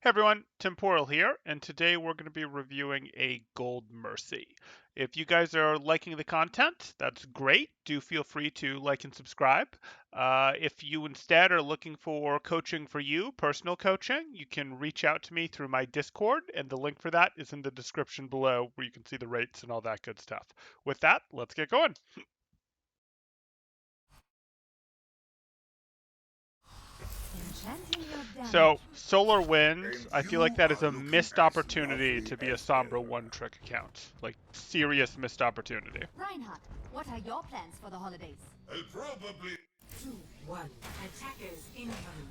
Hey everyone, Temporal here, and today we're going to be reviewing a Gold Mercy. If you guys are liking the content, that's great. Do feel free to like and subscribe. If you instead are looking for coaching for you, personal coaching, you can reach out to me through my Discord, and the link for that is in the description below where you can see the rates and all that good stuff. With that, let's get going. So, Solar Wind, I feel like that is a missed opportunity to be a Sombra one-trick account. Like, serious missed opportunity. Reinhardt, what are your plans for the holidays? I'll probably... 2-1. Attackers incoming.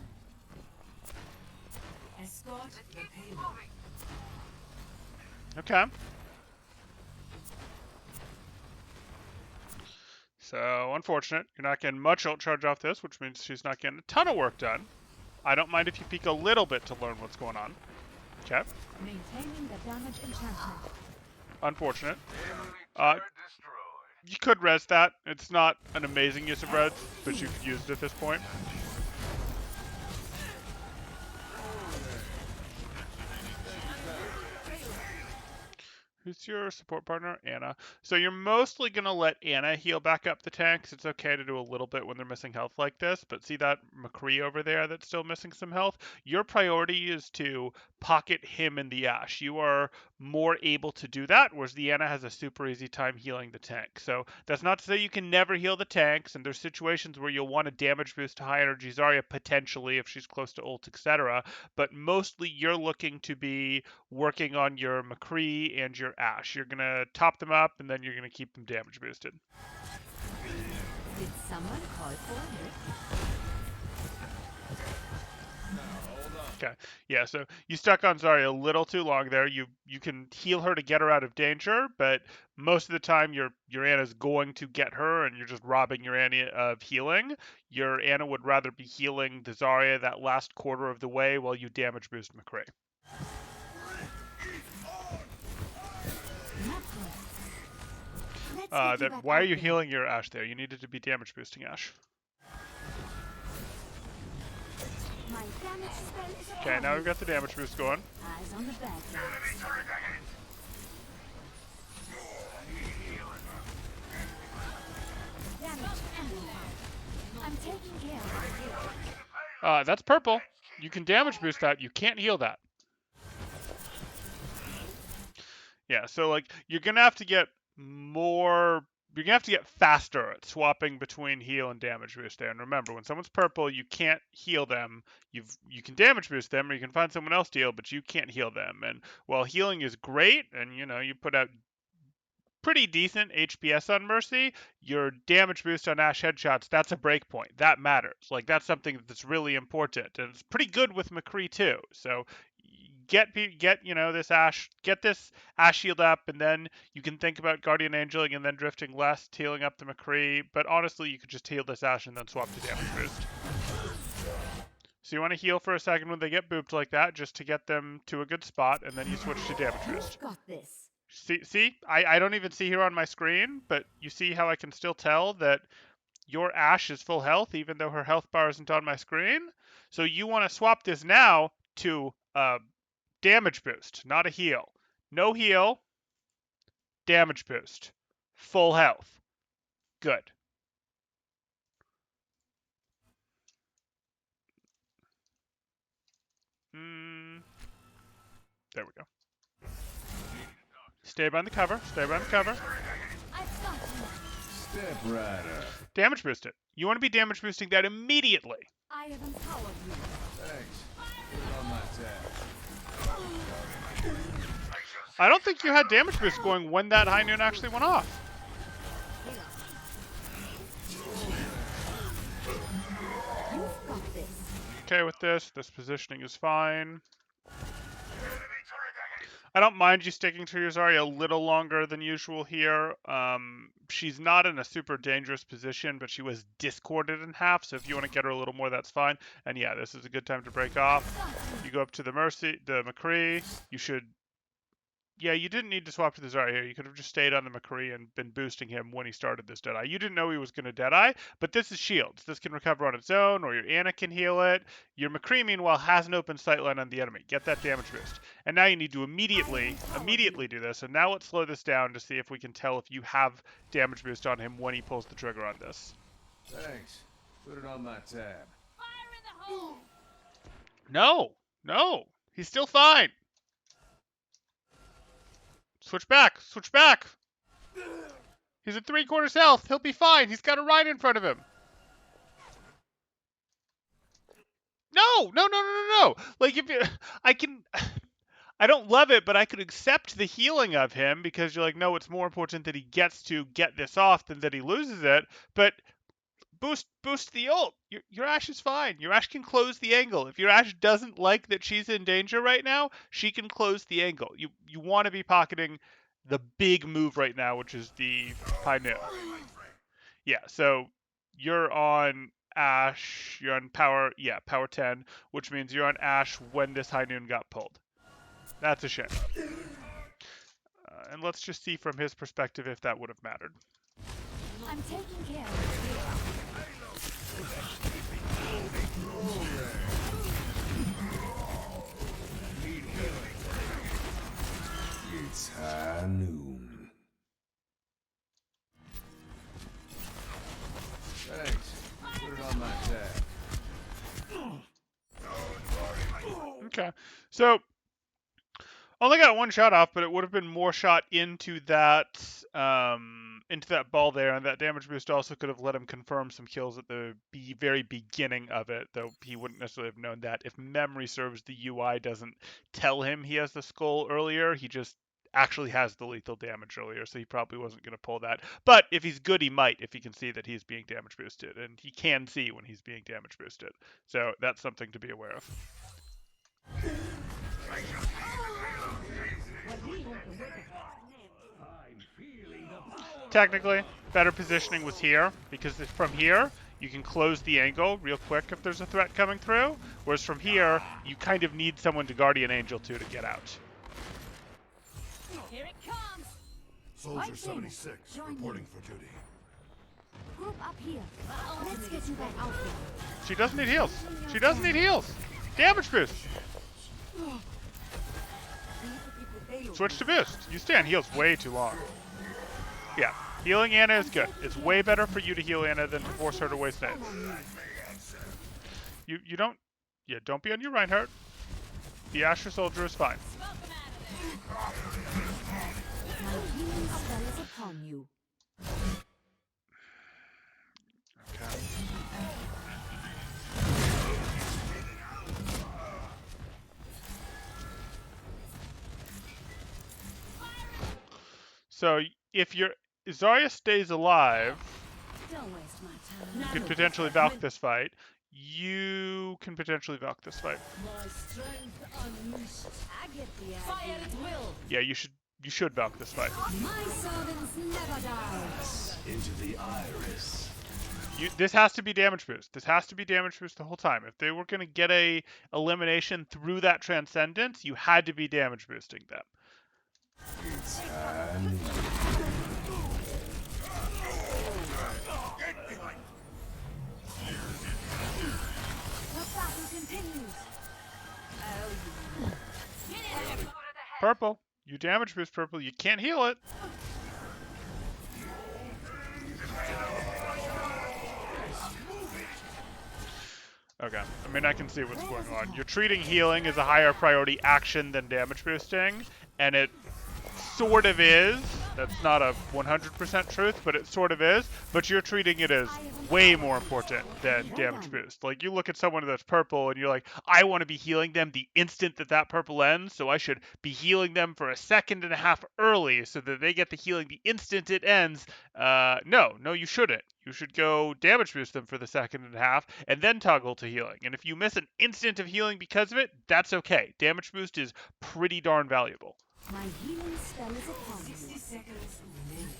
Escort the payload. Okay. So, unfortunate. You're not getting much ult charge off this, which means she's not getting a ton of work done. I don't mind if you peek a little bit to learn what's going on. Okay. Maintaining the damage enchantment. Unfortunate. You could res that. It's not an amazing use of res, but you've used it at this point. Who's your support partner? Anna. So you're mostly going to let Anna heal back up the tanks. It's okay to do a little bit when they're missing health like this, but see that McCree over there that's still missing some health? Your priority is to pocket him in the Ashe. You are more able to do that, whereas the Anna has a super easy time healing the tank. So that's not to say you can never heal the tanks, and there's situations where you'll want a damage boost to high energy Zarya potentially if she's close to ult, etc. But mostly you're looking to be working on your McCree and your Ashe. You're going to top them up, and then you're going to keep them damage boosted. Did someone call for me? Okay. Yeah, so you stuck on Zarya a little too long there. You can heal her to get her out of danger, but most of the time your Anna's going to get her, and you're just robbing your Anna of healing. Your Anna would rather be healing the Zarya that last quarter of the way while you damage boost McCree. Then why are you healing your Ashe there? You needed to be damage boosting Ashe. Okay, now we've got the damage boost going. Eyes on the bad damage. I'm taking care of you. That's purple. You can damage boost that. You can't heal that. Yeah, so like you're gonna have to get more. You're gonna have to get faster at swapping between heal and damage boost there. And remember, when someone's purple, you can't heal them. You can damage boost them, or you can find someone else to heal, but you can't heal them. And while healing is great, and you put out pretty decent HPS on Mercy, your damage boost on Ashe headshots, that's a breakpoint. That matters. Like that's something that's really important, and it's pretty good with McCree too. So get this Ashe shield up, and then you can think about Guardian Angeling and then drifting left, healing up the McCree. But honestly, you could just heal this Ashe and then swap to damage boost. So you want to heal for a second when they get booped like that, just to get them to a good spot, and then you switch to damage boost. Got this. See, I don't even see here on my screen, but you see how I can still tell that your Ashe is full health, even though her health bar isn't on my screen. So you want to swap this now to damage boost, not a heal. No heal, damage boost, full health. Good. There we go. Stay behind the cover. Stay behind the cover. Step right up. Damage boost it. You want to be damage boosting that immediately. I have empowered you. Thanks. Put it on my tab. I don't think you had damage boost going when that high noon actually went off. You've got this. Okay with this. This positioning is fine. I don't mind you sticking to your Zarya a little longer than usual here. She's not in a super dangerous position, but she was discorded in half, so if you want to get her a little more, that's fine. And yeah, this is a good time to break off. You go up to the McCree. You should Yeah, you didn't need to swap to the Zarya here. You could have just stayed on the McCree and been boosting him when he started this Deadeye. You didn't know he was going to Deadeye, but this is shields. This can recover on its own, or your Anna can heal it. Your McCree, meanwhile, has an open sightline on the enemy. Get that damage boost. And now you need to immediately do this. And now let's slow this down to see if we can tell if you have damage boost on him when he pulls the trigger on this. Thanks. Put it on my tab. No, no, he's still fine. Switch back, switch back. He's at 3/4 health. He'll be fine. He's got a Rhine in front of him. No, no, no, no, no, no. Like if you, I don't love it, but I could accept the healing of him because you're like, no, it's more important that he gets to get this off than that he loses it. But boost the ult. Your Ashe is fine. Your Ashe can close the angle. If your Ashe doesn't like that she's in danger right now, she can close the angle. You want to be pocketing the big move right now, which is the High Noon. Yeah, so you're on Ashe, you're on power 10, which means you're on Ashe when this High Noon got pulled. That's a shame. And let's just see from his perspective if that would have mattered. I'm taking care of It's high noon. Thanks. Put it on my tab. Okay, so only got one shot off, but it would have been more shot into that ball there, and that damage boost also could have let him confirm some kills at the very beginning of it, though he wouldn't necessarily have known that. If memory serves, the UI doesn't tell him he has the skull earlier. He just actually has the lethal damage earlier, so he probably wasn't going to pull that. But if he's good, he might, if he can see that he's being damage boosted, and he can see when he's being damage boosted. So that's something to be aware of. Technically, better positioning was here, because from here, you can close the angle real quick if there's a threat coming through, whereas from here, you kind of need someone to Guardian Angel to get out. Here it comes. Soldier 76, reporting for duty. Group up here. Let's get you back out there. She doesn't need heals. She doesn't need heals. Damage boost. Switch to boost. You stay on heals way too long. Yeah, healing Anna is good. It's way better for you to heal Anna than to force her to waste nades. You don't, don't be on your Reinhardt. The Asher Soldier is fine. My healing spell is upon you. Okay. So if your Zarya stays alive, Don't waste my you time. could potentially Valk this fight. You can potentially Valk this fight. My strength unleashed. I get the idea. Fire at will. Yeah, you should Valk this fight. My servants never die. Into the iris. This has to be damage boost. This has to be damage boost the whole time. If they were going to get a elimination through that transcendence, you had to be damage boosting them. It's high noon. The battle continues. Purple. You damage boost purple. You can't heal it. Okay. I mean, I can see what's going on. You're treating healing as a higher priority action than damage boosting, and it sort of is. That's not a 100% truth, but it sort of is. But you're treating it as way more important than damage boost. Like, you look at someone that's purple, and you're like, I want to be healing them the instant that purple ends, so I should be healing them for 1.5 seconds early so that they get the healing the instant it ends. No, you shouldn't. You should go damage boost them for the 1.5 seconds and then toggle to healing. And if you miss an instant of healing because of it, that's okay. Damage boost is pretty darn valuable. My healing spell is upon you. 60 seconds remaining.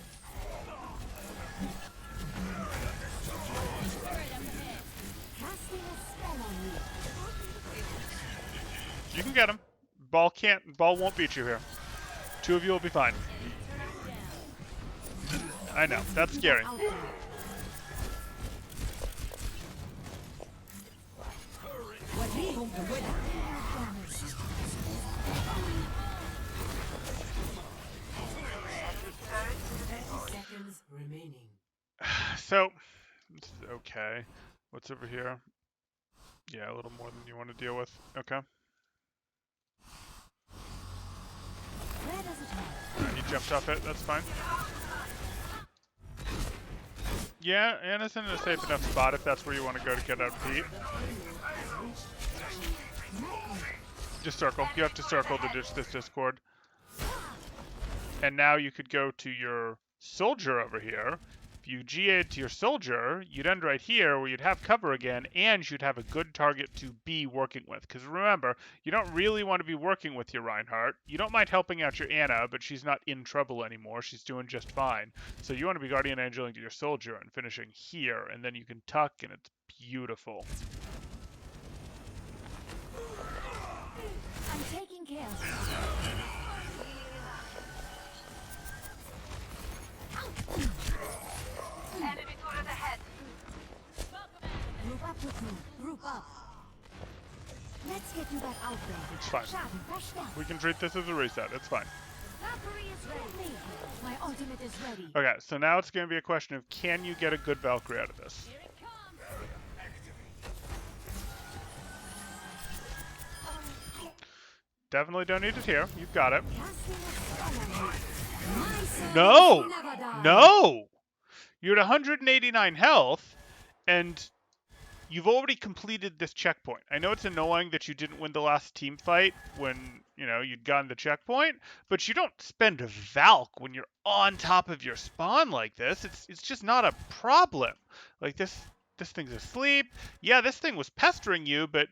Casting a spell on you. You can get him. Ball won't beat you here. Two of you will be fine. I know, that's scary. Out there. Seconds remaining. So, this is okay. What's over here? Yeah, a little more than you want to deal with. Okay. Where does it hurt? Alright, he jumped off it. That's fine. Yeah, Anna's in a safe enough spot if that's where you want to go to get out of Pete. Just circle. You have to circle to ditch this Discord. And now you could go to your soldier over here. If you GA'd to your soldier, you'd end right here where you'd have cover again, and you'd have a good target to be working with. Because remember, you don't really want to be working with your Reinhardt. You don't mind helping out your Anna, but she's not in trouble anymore. She's doing just fine. So you want to be Guardian Angeling to your soldier and finishing here, and then you can tuck, and it's beautiful. I'm taking care of it. Enemy turret ahead. Group up with me. Group up. Let's get you back out there. It's fine. Schaden verstärkt. We can treat this as a reset. It's fine. Valkyrie is ready. My ultimate is ready. Okay, so now it's going to be a question of can you get a good Valkyrie out of this? Here it comes. Definitely don't need it here. You've got it. Casting a spell on you. My service No! never dies. No! You're at 189 health, and you've already completed this checkpoint. I know it's annoying that you didn't win the last team fight when, you'd gotten the checkpoint, but you don't spend a Valk when you're on top of your spawn like this. It's just not a problem. Like, this thing's asleep. Yeah, this thing was pestering you, but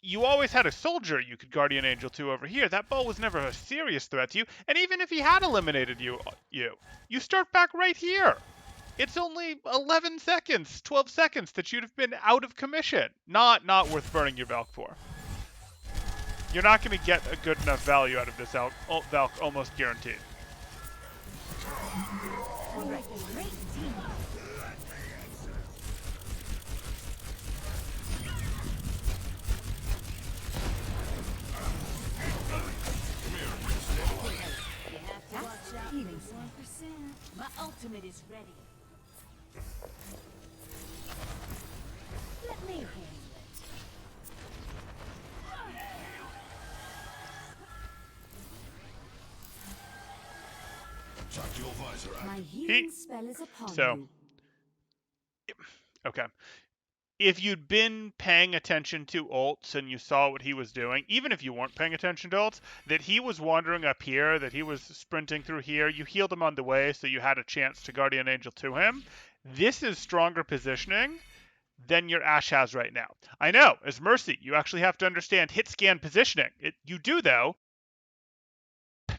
you always had a soldier you could Guardian Angel to over here. That ball was never a serious threat to you, and even if he had eliminated you start back right here. It's only 11 seconds, 12 seconds that you'd have been out of commission. Not worth burning your Valk for. You're not going to get a good enough value out of this Valk, almost guaranteed. Great team. Healing 1%. My ultimate is ready. Let me handle it. Tactical visor My active. healing spell is upon So- you. Okay. If you'd been paying attention to ults and you saw what he was doing, even if you weren't paying attention to ults, that he was wandering up here, that he was sprinting through here, you healed him on the way so you had a chance to Guardian Angel to him. This is stronger positioning than your Ashe has right now. I know, as Mercy, you actually have to understand hit scan positioning. You do, though,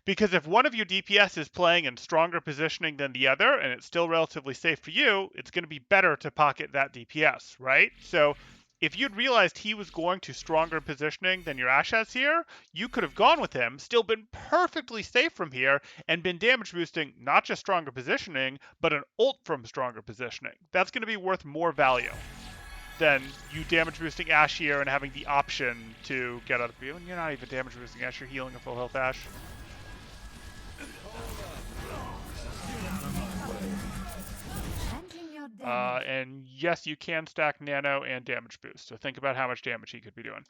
because if one of your DPS is playing in stronger positioning than the other, and it's still relatively safe for you, it's going to be better to pocket that DPS, right? So if you'd realized he was going to stronger positioning than your Ashe has here, you could have gone with him, still been perfectly safe from here, and been damage boosting not just stronger positioning, but an ult from stronger positioning. That's going to be worth more value than you damage boosting Ashe here and having the option to get out of view. And you're not even damage boosting Ashe, you're healing a full health Ashe. Handling your damage. And yes, you can stack nano and damage boost. So think about how much damage he could be doing.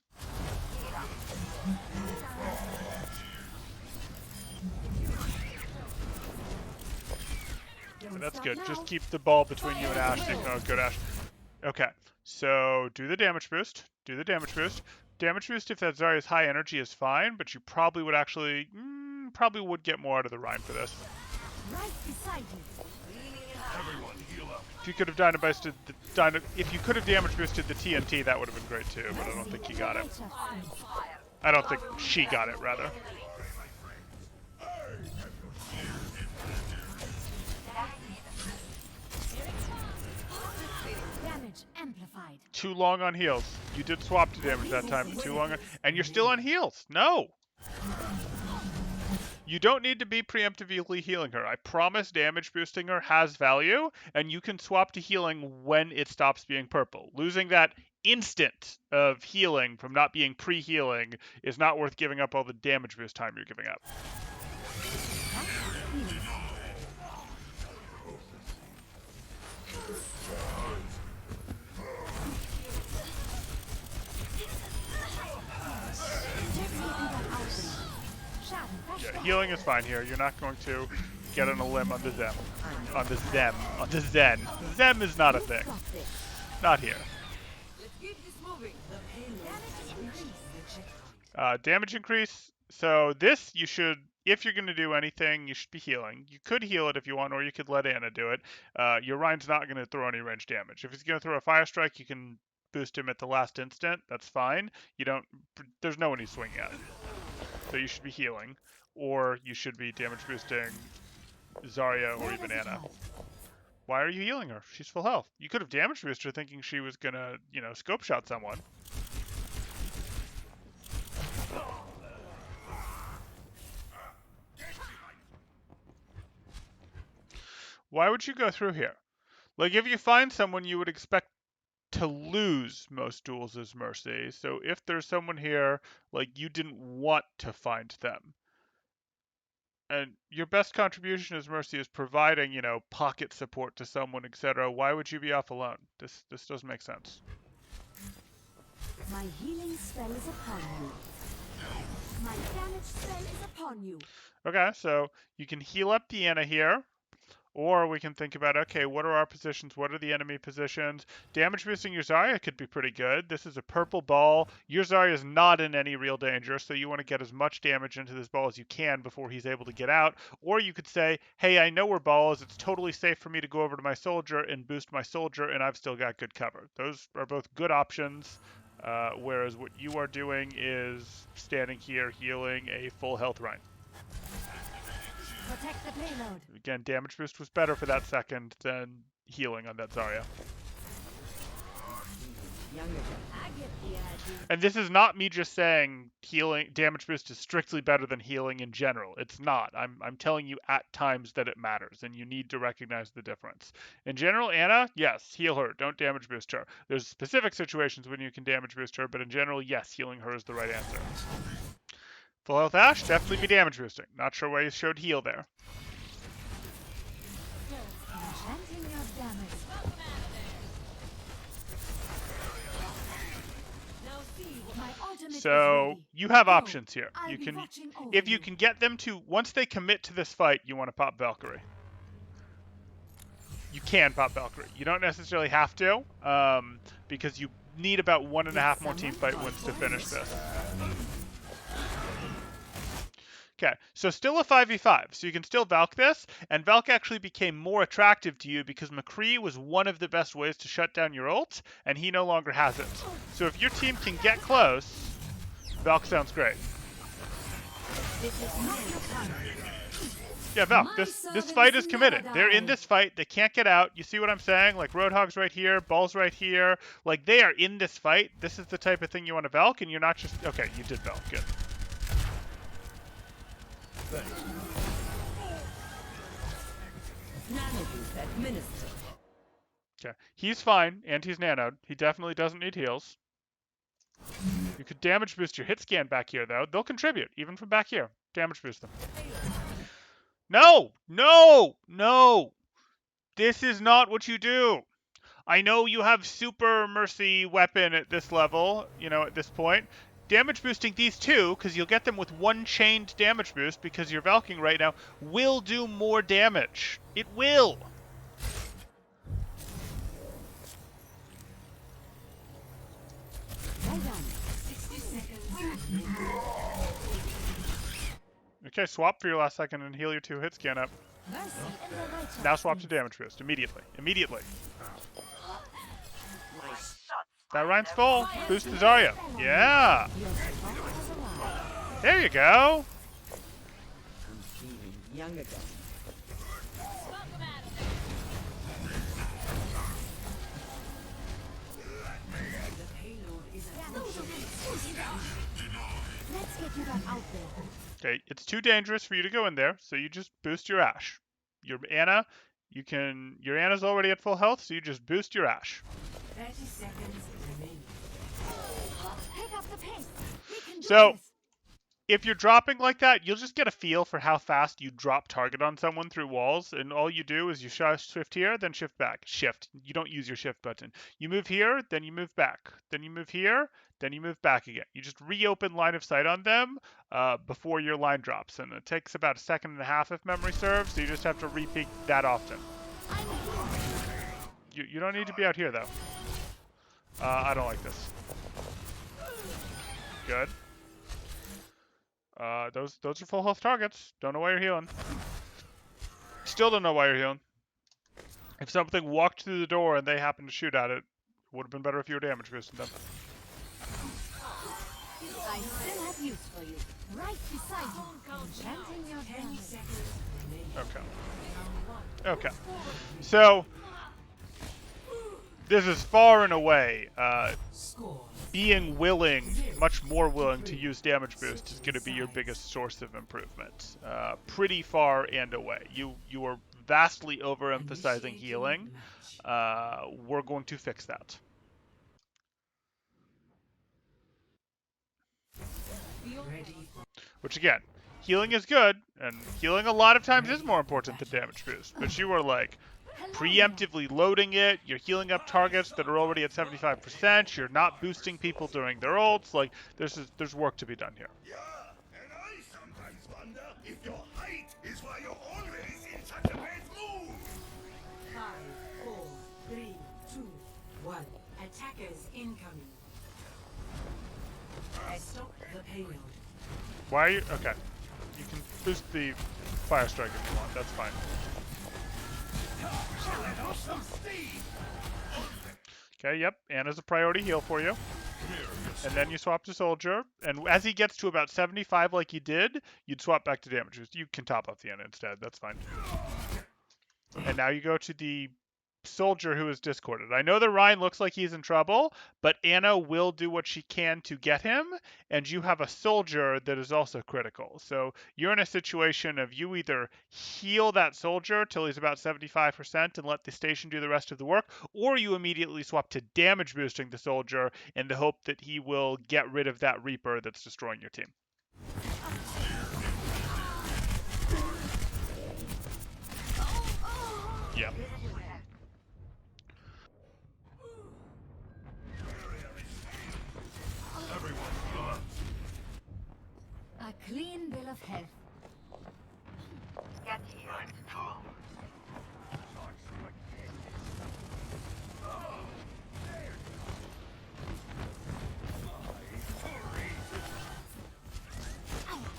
Don't That's stop good. now. Just keep the ball between you and Ashe. Oh, good Ashe. Okay, so do the damage boost. Do the damage boost. Damage boost if that Zarya's high energy is fine, but you probably would actually, probably would get more out of the Rhine for this. Right beside you. Everyone heal up. If you could have damage boosted if you could have damage boosted the TNT, that would have been great too. But I don't think he got it. I don't think she got it, rather. Damage amplified. Too long on heals. You did swap to damage that time. Too long, and you're still on heals. No. You don't need to be preemptively healing her. I promise damage boosting her has value, and you can swap to healing when it stops being purple. Losing that instant of healing from not being pre-healing is not worth giving up all the damage boost time you're giving up. Yeah, healing is fine here. You're not going to get on a limb on the Zem. On the Zem. On the Zen. Zem is not a thing. Not here. Let's keep this moving. The payload has reached the checkpoint. Damage increase. So this you should, if you're going to do anything, you should be healing. You could heal it if you want, or you could let Anna do it. Your Ryan's not going to throw any range damage. If he's going to throw a fire strike, you can boost him at the last instant. That's fine. You don't. There's no one he's swinging at. So you should be healing, or you should be damage boosting Zarya or even Anna. Why are you healing her? She's full health. You could have damage boosted her thinking she was gonna, scope shot someone. Why would you go through here? Like, if you find someone you would expect to lose most duels as Mercy, so if there's someone here, like, you didn't want to find them, and your best contribution as Mercy is providing, pocket support to someone, etc., why would you be off alone? This doesn't make sense. My healing spell is upon you. My damage spell is upon you. Okay, so you can heal up Deanna here. Or we can think about, okay, what are our positions? What are the enemy positions? Damage boosting your Zarya could be pretty good. This is a purple ball. Your Zarya is not in any real danger, so you want to get as much damage into this ball as you can before he's able to get out. Or you could say, hey, I know where ball is. It's totally safe for me to go over to my soldier and boost my soldier, and I've still got good cover. Those are both good options, whereas what you are doing is standing here healing a full health Rhine. Protect the payload. Again, damage boost was better for that second than healing on that Zarya. And this is not me just saying damage boost is strictly better than healing in general. It's not. I'm telling you at times that it matters, and you need to recognize the difference. In general, Anna, yes, heal her. Don't damage boost her. There's specific situations when you can damage boost her, but in general, yes, healing her is the right answer. Full health Ash, definitely be damage boosting. Not sure why you showed heal there. Enchanting your damage. My ultimate is So ready. you have Go. options here. I'll You be can, watching over if you can get them to, once they commit to this fight, you want to pop Valkyrie. You can pop Valkyrie. You don't necessarily have to, because you need about 1.5 more team fight wins to finish this. Okay, so still a 5v5, so you can still Valk this, and Valk actually became more attractive to you because McCree was one of the best ways to shut down your ult, and he no longer has it. So if your team can get close, Valk sounds great. Yeah, Valk, this fight is committed. They're in this fight, they can't get out. You see what I'm saying? Like, Roadhog's right here, Ball's right here. Like, they are in this fight. This is the type of thing you want to Valk, and you're not just... Okay, you did Valk, good. Okay, he's fine, and he's nanoed. He definitely doesn't need heals. You could damage boost your hit scan back here, though. They'll contribute, even from back here. Damage boost them. No! No! No! This is not what you do! I know you have super mercy weapon at this level, at this point. Damage boosting these two, because you'll get them with one chained damage boost, because you're Valking right now, will do more damage. It will! Okay, swap for your last second and heal your 2 hit scan up. Now swap to damage boost, immediately. Immediately. That Rhine's full. Boost the Zarya. Yeah! There you go! get you back out there. Okay, it's too dangerous for you to go in there, so you just boost your Ash. Your Anna, your Anna's already at full health, so you just boost your Ash. 30 seconds remaining. Pick up the pace. We can do So, this. if you're dropping like that, you'll just get a feel for how fast you drop target on someone through walls, and all you do is you shift here, then shift back. Shift. You don't use your shift button. You move here, then you move back. Then you move here, then you move back again. You just reopen line of sight on them before your line drops, and it takes about 1.5 seconds if memory serves, so you just have to repeat that often. You don't need to be out here, though. I don't like this. Good. Those are full health targets. Don't know why you're healing. Still don't know why you're healing. If something walked through the door and they happened to shoot at it, it would have been better if you were damage boosting them. I still have use for you. Right beside you. Enchanting your 10 damage. seconds remaining. Okay. Okay. So, this is far and away Score. being willing, much more willing to use damage boost is going to be your biggest source of improvement. Pretty far and away. You are vastly overemphasizing healing. We're going to fix that. Ready. Which again, healing is good, and healing a lot of times is more important than damage boost. But you are like preemptively loading it, you're healing up targets that are already at 75%, you're not boosting people during their ults, like there's work to be done here. Yeah, and I sometimes wonder if your height is why you're always in such a bad mood. 5, 4, 3, 2, 1. Attackers incoming. I stopped the payload. Why are you okay? You can boost the fire strike if you want, that's fine. Let off some steam. Okay, yep, Anna's a priority heal for you. And then you swap to soldier, and as he gets to about 75 like he did, you'd swap back to damage boost. You can top off the Anna instead, that's fine. And now you go to the soldier who is discorded. I know that Ryan looks like he's in trouble, but Anna will do what she can to get him, and you have a soldier that is also critical. So you're in a situation of you either heal that soldier till he's about 75% and let the station do the rest of the work, or you immediately swap to damage boosting the soldier in the hope that he will get rid of that Reaper that's destroying your team. Yeah. Everyone heal up. A clean bill of health.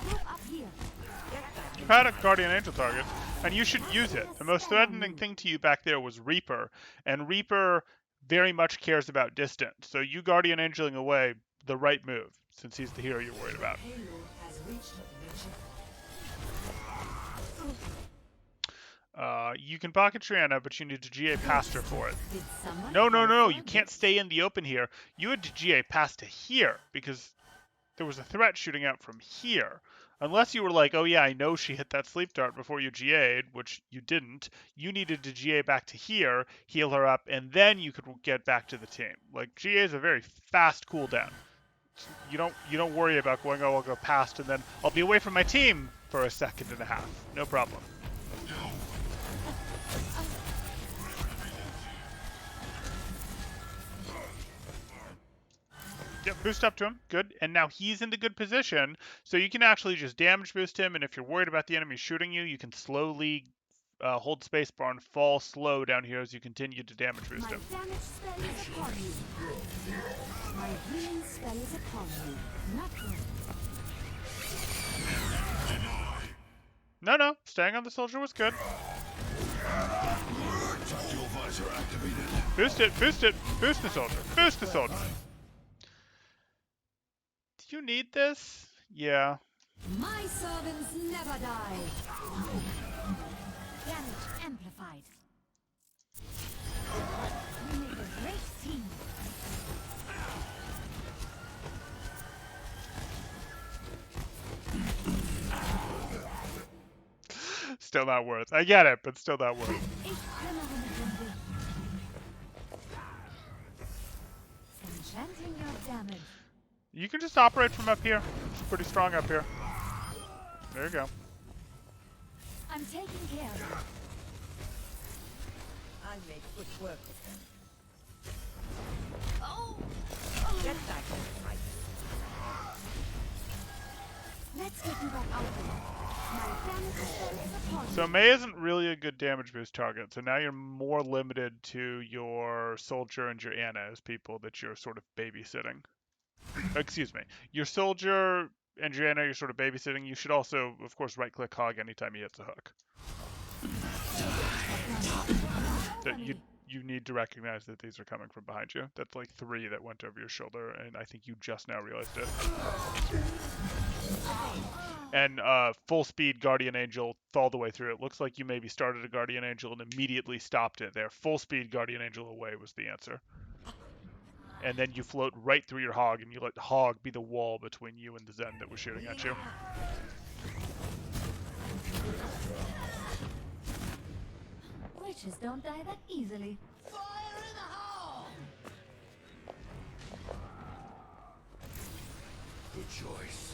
Move up here. You had a Guardian Angel target, and you should use it. The most threatening thing to you back there was Reaper, and Reaper very much cares about distance. So you Guardian Angeling away, the right move, since he's the hero you're worried about. Payload has reached the ship. You can pocket Triana, but you need to GA past her for it. Did someone No, call you for can't this? stay in the open here. You had to GA past to here, because there was a threat shooting out from here. Unless you were like, oh yeah, I know she hit that sleep dart before you GA'd, which you didn't. You needed to GA back to here, heal her up, and then you could get back to the team. Like, GA is a very fast cooldown. You don't worry about going, oh, I'll go past, and then I'll be away from my team for 1.5 seconds. No problem. Yep, boost up to him. Good. And now he's in a good position, so you can actually just damage boost him, and if you're worried about the enemy shooting you, you can slowly hold spacebar and fall slow down here as you continue to damage boost My him. damage spell is upon you. My healing spell is upon you. Not one. No, staying on the soldier was good. Tactical visor activated. Boost it, boost the soldier, boost the soldier. Do you need this? Yeah. My servants never die. Damage amplified. We make a great team. Still not worth. I get it, but still not worth. Ich kümmere mich um dich. Enchanting your damage. You can just operate from up here. It's pretty strong up here. There you go. I'm taking care of it. I'll make quick work of them. Oh! Get back in the fight. Let's get you back out there. My damage spell is upon So you. Mei isn't really a good damage boost target, so now you're more limited to your soldier and your Anna as people that you're sort of babysitting. Excuse me. Your soldier and your Anna you're sort of babysitting. You should also, of course, right-click hog anytime he hits a hook. That you need to recognize that these are coming from behind you. That's like 3 that went over your shoulder, and I think you just now realized it. And full speed Guardian Angel all the way through. It looks like you maybe started a Guardian Angel and immediately stopped it there. Full speed Guardian Angel away was the answer. And then you float right through your hog, and you let hog be the wall between you and the Zen that was shooting at you. Witches don't die that easily. Fire in the hole! Good choice.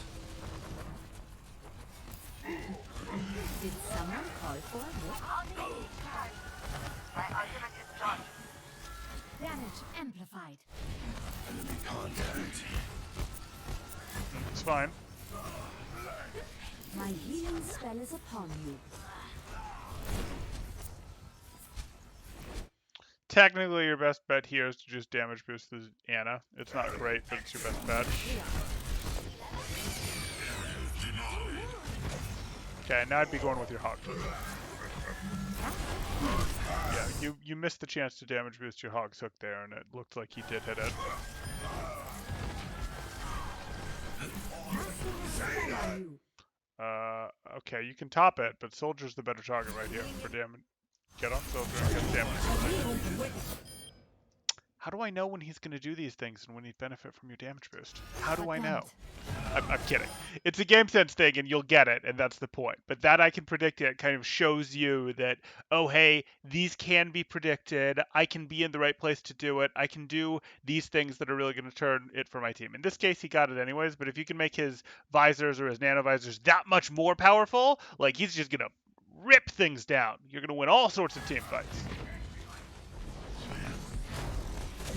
Did someone call for this? Damage amplified. Enemy contact. It's fine. My healing spell is upon you. Technically, your best bet here is to just damage boost the Anna. It's not great, but it's your best bet. Okay, now I'd be going with your hog. Yeah, you missed the chance to damage boost your hog's hook there, and it looked like he did hit it. Casting a spell on you. Okay, you can top it, but soldier's the better target right here for damage. Get on soldier and get damage. How do I know when he's going to do these things and when he'd benefit from your damage boost? How do I know? I'm kidding. It's a game sense thing, and you'll get it, and that's the point. But that I can predict it kind of shows you that, oh, hey, these can be predicted. I can be in the right place to do it. I can do these things that are really going to turn it for my team. In this case, he got it anyways, but if you can make his visors or his nanovisors that much more powerful, like, he's just going to rip things down. You're going to win all sorts of team fights.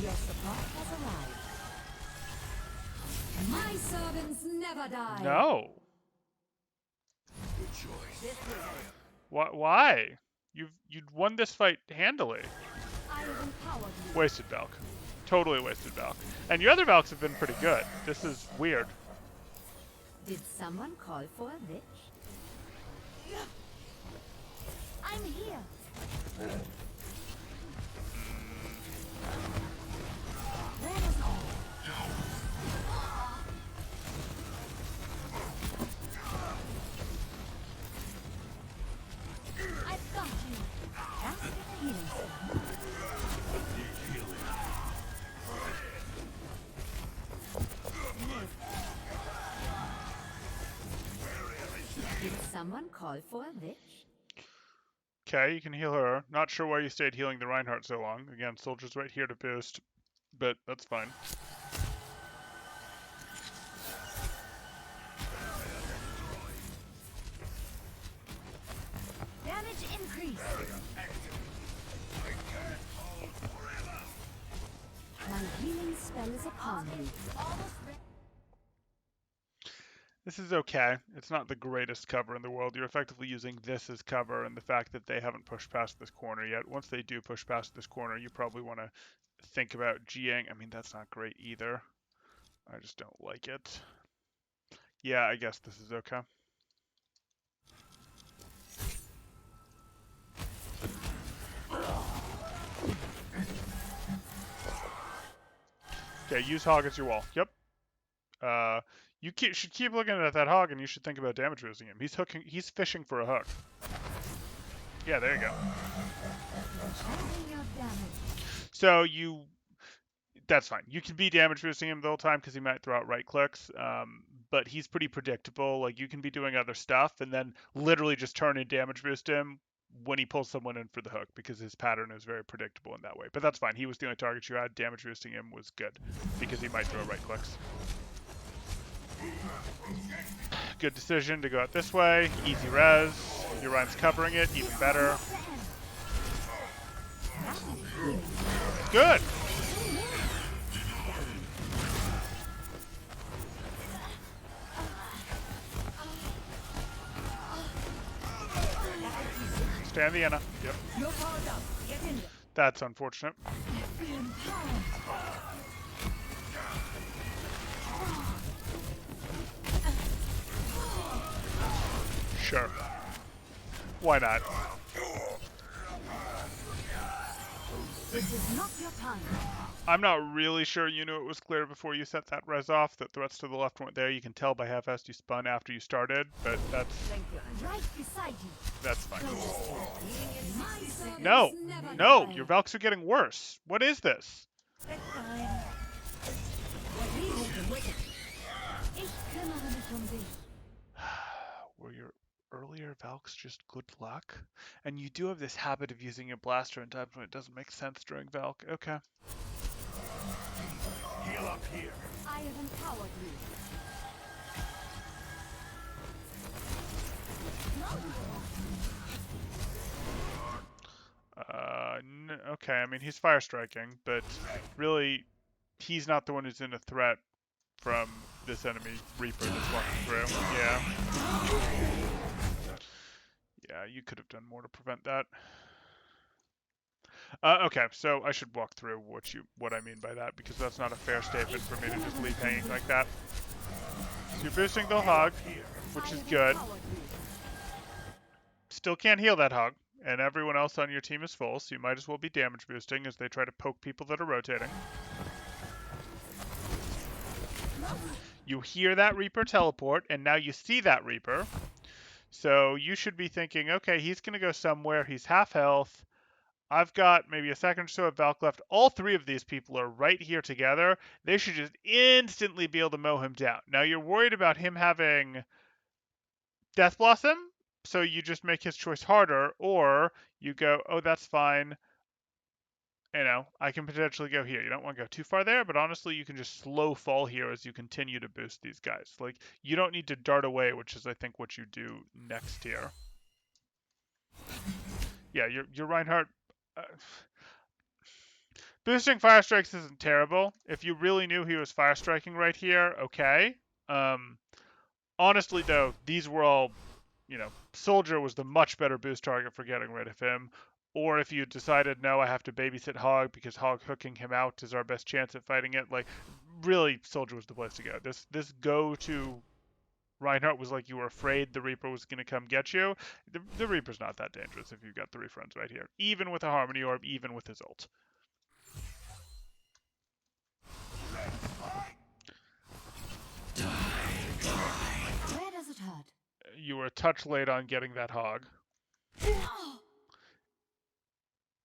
Your support has arrived. My servants never die. No. Good choice. Why? You'd won this fight handily. I have empowered you. Wasted Valk. Totally wasted Valk. And your other Valks have been pretty good. This is weird. Did someone call for a witch? I'm here. Let us all. I've got you. Cast a healing spell. Did someone call for a witch? Okay, you can heal her. Not sure why you stayed healing the Reinhardt so long. Again, soldier's right here to boost, but that's fine. Damage increase. My healing spell is upon you. This is okay. It's not the greatest cover in the world. You're effectively using this as cover, and the fact that they haven't pushed past this corner yet. Once they do push past this corner, you probably want to think about Jiang. I mean, that's not great either. I just don't like it. Yeah, I guess this is okay. Okay, use hog as your wall. Yep. You should keep looking at that hog, and you should think about damage boosting him. He's fishing for a hook. Yeah, there you go. Enchanting your damage. So that's fine. You can be damage boosting him the whole time because he might throw out right clicks. but he's pretty predictable. Like, you can be doing other stuff and then literally just turn and damage boost him when he pulls someone in for the hook, because his pattern is very predictable in that way. But that's fine. He was the only target you had. Damage boosting him was good because he might throw right clicks. Good decision to go out this way. Easy res. Urine's covering it. Even better. Good. Stand the Anna. Yep. That's unfortunate. Sure. Why not? This is not your time. I'm not really sure you knew it was clear before you set that res off that threats to the left weren't there. You can tell by how fast you spun after you started, but that's Right beside you. that's fine. No, no, your Valks are getting worse. What is this? Ich kümmere mich um dich. Were your earlier Valks just good luck? And you do have this habit of using a blaster in times when it doesn't make sense during Valk. Okay. Heal up here. I have empowered you. Okay, I mean, he's fire striking, but really, he's not the one who's in a threat from this enemy Reaper that's walking through. Yeah. Yeah, you could have done more to prevent that. Okay, so I should walk through what I mean by that, because that's not a fair statement for me to just leave hanging like that. So you're boosting the hog, which is good. Still can't heal that hog, and everyone else on your team is full, so you might as well be damage boosting as they try to poke people that are rotating. You hear that Reaper teleport, and now you see that Reaper. So you should be thinking, okay, he's going to go somewhere. He's half health. I've got maybe a second or so of Valk left. All three of these people are right here together. They should just instantly be able to mow him down. Now you're worried about him having Death Blossom, so you just make his choice harder, or you go, oh, that's fine. You know, I can potentially go here. You don't want to go too far there, but honestly, you can just slow fall here as you continue to boost these guys. Like, you don't need to dart away, which is, I think, what you do next here. Yeah, your Reinhardt... boosting Fire Strikes isn't terrible. If you really knew he was Fire Striking right here, okay. Honestly, though, these were all... You know, Soldier was the much better boost target for getting rid of him. Or if you decided, no, I have to babysit Hog because Hog hooking him out is our best chance at fighting it. Like, really, Soldier was the place to go. This go to Reinhardt was like you were afraid the Reaper was going to come get you. The Reaper's not that dangerous if you've got three friends right here. Even with a Harmony Orb, even with his ult. Where does it hurt? You were a touch late on getting that Hog.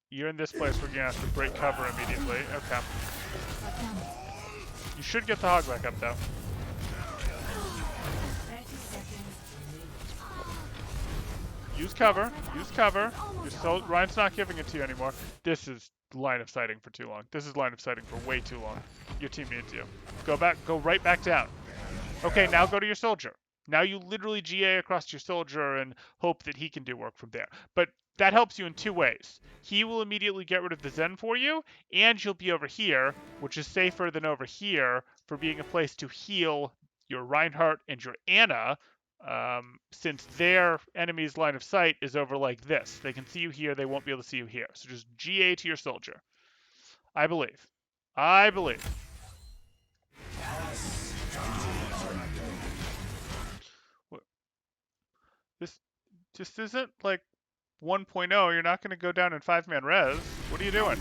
You're in this place where you're going to have to break cover immediately. Okay. You should get the Hog back up, though. Use cover. Use cover. Ryan's not giving it to you anymore. This is line of sighting for too long. This is line of sighting for way too long. Your team needs you. Go back. Go right back down. Okay, now go to your Soldier. Now you literally GA across your Soldier and hope that he can do work from there. But that helps you in two ways. He will immediately get rid of the Zen for you, and you'll be over here, which is safer than over here for being a place to heal your Reinhardt and your Anna, since their enemy's line of sight is over like this. They can see you here, they won't be able to see you here. So just GA to your Soldier. I believe. I believe. This isn't like 1.0. You're not going to go down in 5-man res. What are you doing?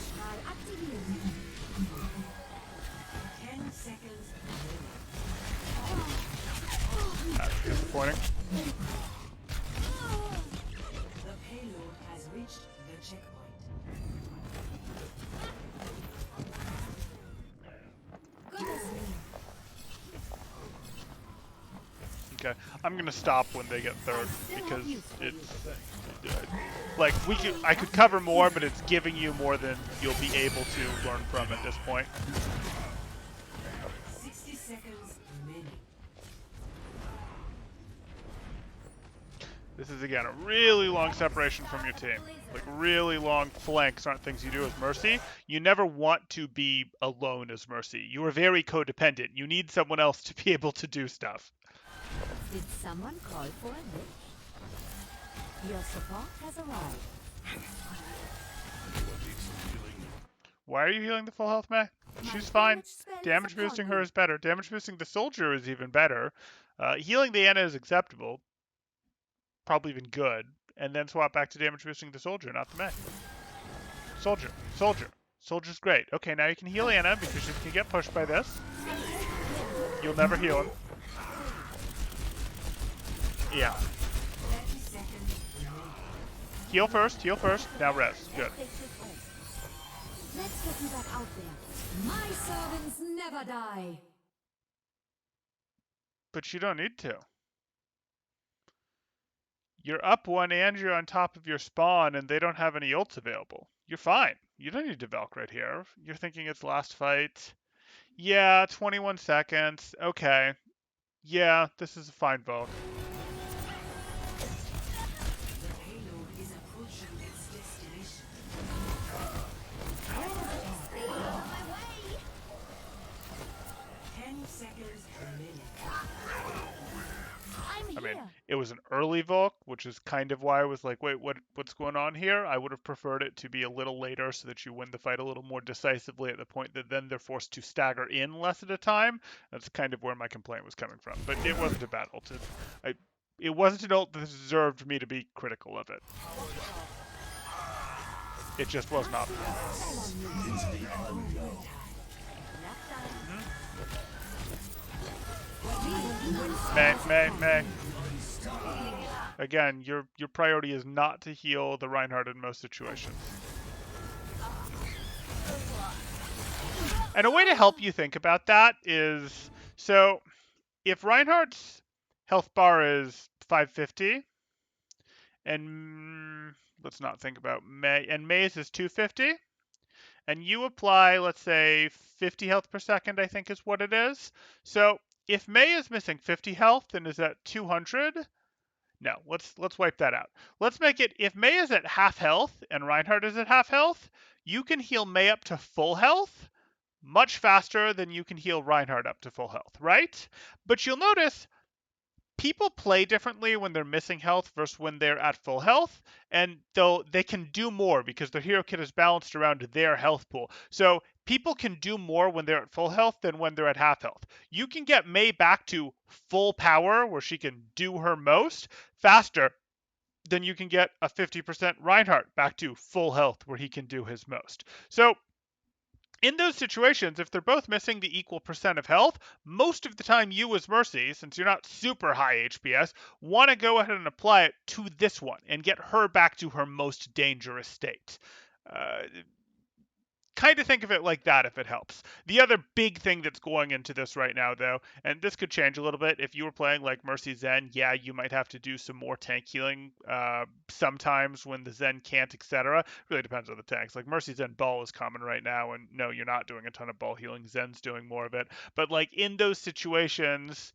10 seconds. That's disappointing. The payload has reached the checkpoint. Okay, I'm gonna stop when they get third because it's like I could cover more, but it's giving you more than you'll be able to learn from at this point. 60 seconds remaining. This is again a really long separation from your team. Like really long flanks aren't things you do as Mercy. You never want to be alone as Mercy. You are very codependent. You need someone else to be able to do stuff. Did someone call for a lift? Your support has arrived. Why are you healing the full health May? She's fine. Damage boosting her is better. Damage boosting the soldier is even better. Healing the Ana is acceptable. Probably even good. And then swap back to damage boosting the soldier, not the May. Soldier. Soldier. Soldier's great. Okay, now you can heal Ana because she can get pushed by this. You'll never heal him. Yeah. 30 seconds remaining. Heal first. Heal first. Now rest. Good. Let's get you back out there. My servants never die. But you don't need to. You're up one and you're on top of your spawn and they don't have any ults available. You're fine. You don't need to Valk right here. You're thinking it's last fight. Yeah, 21 seconds. Okay. Yeah, this is a fine Valk. The payload is approaching its destination. 10 seconds remaining. I'm I mean, here. it was an early Valk, which is kind of why I was like, wait, what's going on here? I would have preferred it to be a little later so that you win the fight a little more decisively at the point that then they're forced to stagger in less at a time. That's kind of where my complaint was coming from. But it wasn't a bad ult. It wasn't an ult that deserved me to be critical of it. It just was not. May. Again, your priority is not to heal the Reinhardt in most situations. And a way to help you think about that is, so if Reinhardt's health bar is 550, and let's not think about May, and May's is 250, and you apply, let's say, 50 health per second, I think is what it is. So if May is missing 50 health and is at 200, no, let's wipe that out. Let's make it, if May is at half health and Reinhardt is at half health, you can heal May up to full health much faster than you can heal Reinhardt up to full health, right? But you'll notice people play differently when they're missing health versus when they're at full health, and though they can do more because their hero kit is balanced around their health pool. So people can do more when they're at full health than when they're at half health. You can get May back to full power where she can do her most faster than you can get a 50% Reinhardt back to full health where he can do his most. So in those situations, if they're both missing the equal percent of health, most of the time you as Mercy, since you're not super high HPS, want to go ahead and apply it to this one and get her back to her most dangerous state. Kind of think of it like that if it helps. The other big thing that's going into this right now, though, and this could change a little bit, if you were playing like Mercy Zen, yeah, you might have to do some more tank healing sometimes when the Zen can't, etc. Really depends on the tanks. Like Mercy Zen Ball is common right now, and no, you're not doing a ton of ball healing. Zen's doing more of it. But like in those situations,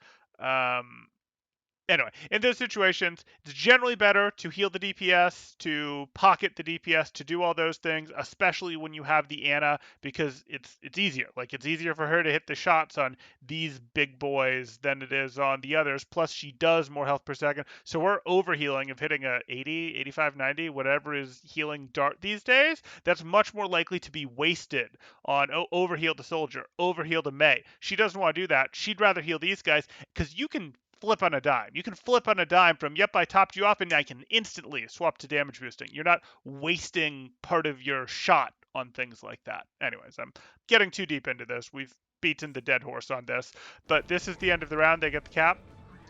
anyway, in those situations, it's generally better to heal the DPS, to pocket the DPS, to do all those things, especially when you have the Ana, because it's easier. Like, it's easier for her to hit the shots on these big boys than it is on the others. Plus, she does more health per second. So we're overhealing of hitting a 80, 85, 90, whatever is healing dart these days. That's much more likely to be wasted on overheal the soldier, overheal the May. She doesn't want to do that. She'd rather heal these guys because you can flip on a dime. You can flip on a dime from, yep, I topped you off and I can instantly swap to damage boosting. You're not wasting part of your shot on things like that. Anyways, I'm getting too deep into this. We've beaten the dead horse on this, but this is the end of the round. They get the cap.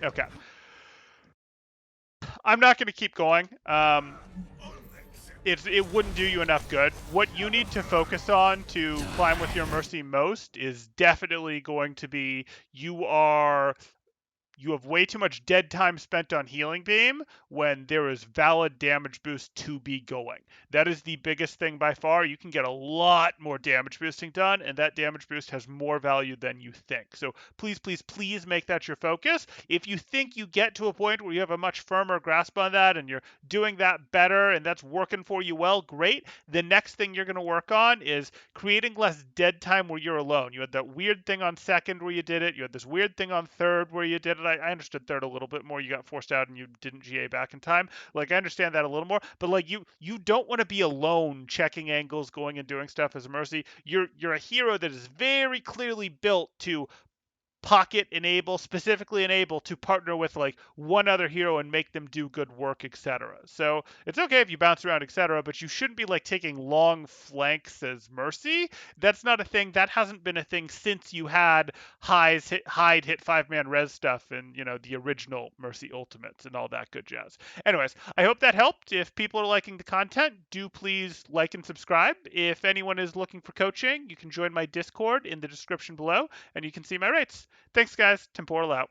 Okay. I'm not going to keep going. It wouldn't do you enough good. What you need to focus on to climb with your Mercy most is definitely going to be you are you have way too much dead time spent on healing beam when there is valid damage boost to be going. That is the biggest thing by far. You can get a lot more damage boosting done, and that damage boost has more value than you think. So please, please, please make that your focus. If you think you get to a point where you have a much firmer grasp on that and you're doing that better and that's working for you well, great. The next thing you're going to work on is creating less dead time where you're alone. You had that weird thing on second where you did it. You had this weird thing on third where you did it. I understood third a little bit more. You got forced out and you didn't GA back in time. Like I understand that a little more, but like you don't want to be alone checking angles, going and doing stuff as a mercy. You're a hero that is very clearly built to pocket enable, specifically enable to partner with like one other hero and make them do good work, etc. So it's okay if you bounce around, etc., but you shouldn't be like taking long flanks as mercy. That's not a thing. That hasn't been a thing since you had hide hit 5-man res stuff and the original mercy ultimates and all that good jazz. Anyways, I hope that helped. If people are liking the content, do please like and subscribe. If anyone is looking for coaching, you can join my Discord in the description below and you can see my rates. Thanks, guys. Temporal out.